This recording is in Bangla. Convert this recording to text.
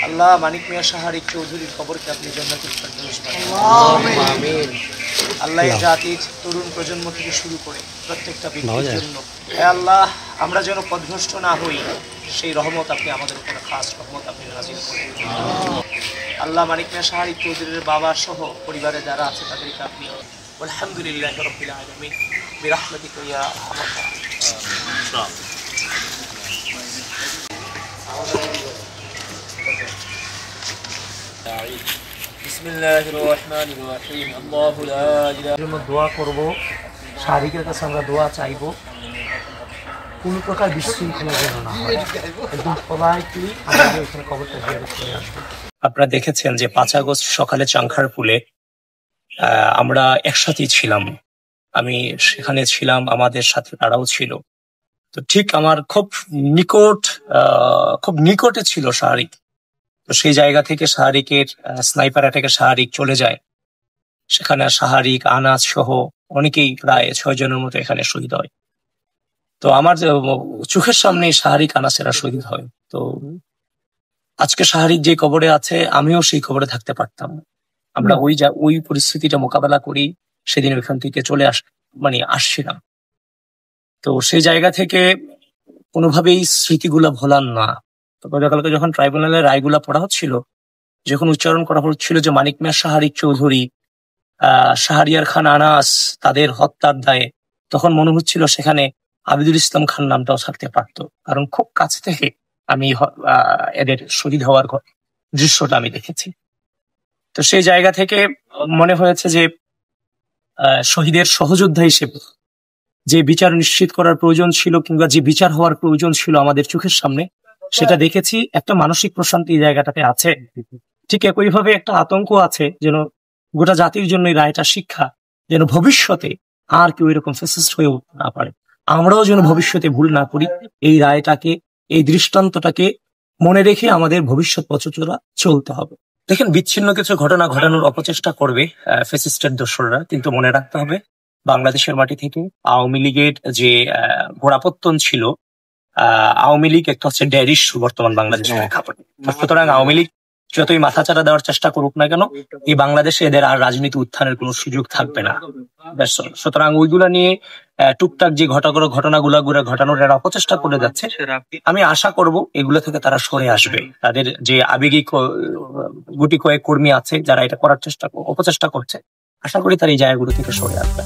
আল্লাহ মানিক মিয়া শাহরিক চৌধুরীর কবরকে আপনি জান্নাতুল ফেরদৌস বানান। আমিন। আল্লাহ এই জাতির তরুণ প্রজন্ম থেকে শুরু করে প্রত্যেকটা ব্যক্তির জন্য হে আল্লাহ আমরা যেন পথভ্রষ্ট না হই, সেই রহমত আপনি আমাদের উপরে খাস রহমত আপনি নাজিল করেন। আল্লাহ মানিক মিয়া শাহরিক চৌধুরীর বাবা সহ পরিবারে যারা আছে তাদেরকে আপনি আলহামদুলিল্লাহি রাব্বিল আলামিন বিরহমাতিকা ইয়া আরহামার রাহিমিন। বিসমিল্লাহির রহমানির রহিম। আল্লাহু লা ইলাহা ইল্লাল্লাহ। দোয়া করব, শাহরিকের কাছে আমরা দোয়া চাইব, কোনো প্রকার বিশৃঙ্খলা যেন না হয়, একদম পোলাইটলি আমাদের এখানে কবরটা জিয়ারত করে আসবো। আপনারা দেখেছেন যে 5 আগস্ট সকালে চাংখারপুলে আমরা একসাথেই ছিলাম, আমি সেখানে ছিলাম, আমাদের সাথে তারাও ছিল। তো ঠিক আমার খুব নিকটে ছিল শাহরিক। তো সেই জায়গা থেকে শাহরিকের স্নাইপার অ্যাটাকে শাহরিক চলে যায়, সেখানে শাহরিক, আনাস সহ অনেকেই প্রায় 6 জনের মতো এখানে শহীদ হয়। তো আমার চোখের সামনে শাহরিক, আনাসেরা শহীদ হয়। তো আজকে শাহরিক যে কবরে আছে, আমিও সেই কবরে থাকতে পারতাম। আমরা ওই পরিস্থিতিটা মোকাবেলা করি সেদিন ওইখান থেকে চলে আসছিলাম। তো সেই জায়গা থেকে কোনোভাবেই স্মৃতিগুলা ভোলার না। তো গতকালকে যখন ট্রাইব্যুনালের রায়গুলা পড়া হচ্ছিল, যখন উচ্চারণ করা হচ্ছিল যে মানিক মিয়া শাহরিক চৌধুরী, শাহরিয়ার খান আনাস তাদের হত্যার দায়ে, তখন মনে হচ্ছিল সেখানে আবিদুল ইসলাম খান নামটাও থাকতে পারতো, কারণ খুব কাছ থেকে আমি এদের শহীদ হওয়ার দৃশ্যটা আমি দেখেছি। তো সেই জায়গা থেকে মনে হয়েছে যে শহীদের সহযোদ্ধা হিসেবে যে বিচার নিশ্চিত করার প্রয়োজন ছিল, কিংবা যে বিচার হওয়ার প্রয়োজন ছিল আমাদের চোখের সামনে, সেটা দেখেছি। একটা মানসিক প্রশান্তি এই জায়গাটাতে আছে। ঠিক একইভাবে একটা আতঙ্ক আছে, যেন গোটা জাতির জন্য এই রায়টা শিক্ষা, যেন ভবিষ্যতে আর কেউ এরকম ফেসিস্ট হয়ে উঠতে না পারে। আমরাও যেন ভবিষ্যতে ভুল না করি, এই রায়টাকে, এই দৃষ্টান্তটাকে মনে রেখে আমাদের ভবিষ্যৎ পথচলা চলতে হবে। দেখেন, বিচ্ছিন্ন কিছু ঘটনা ঘটানোর অপচেষ্টা করবে ফ্যাসিস্টের দোসররা, কিন্তু মনে রাখতে হবে বাংলাদেশের মাটি থেকে আওয়ামী লীগের যে গোড়াপত্তন ছিল, আওয়ামী লীগ একটা হচ্ছে ড্যারিশ বর্তমান বাংলাদেশের প্রেক্ষাপটে। সুতরাং আওয়ামী লীগ যতই মাথাচাড়া দেওয়ার চেষ্টা করুক না কেন, এই বাংলাদেশে এদের আর রাজনীতি উত্থানের কোনো সুযোগ থাকবে না। সুতরাং ওইগুলা নিয়ে টুকটাক যে ঘটনাগুলো ঘটানোর এরা অপচেষ্টা করে যাচ্ছে, আমি আশা করব এগুলো থেকে তারা সরে আসবে। তাদের যে আবেগী গুটি কয়েক কর্মী আছে যারা এটা করার অপচেষ্টা করছে, আশা করি তারা এই জায়গাগুলো থেকে সরে আসবে।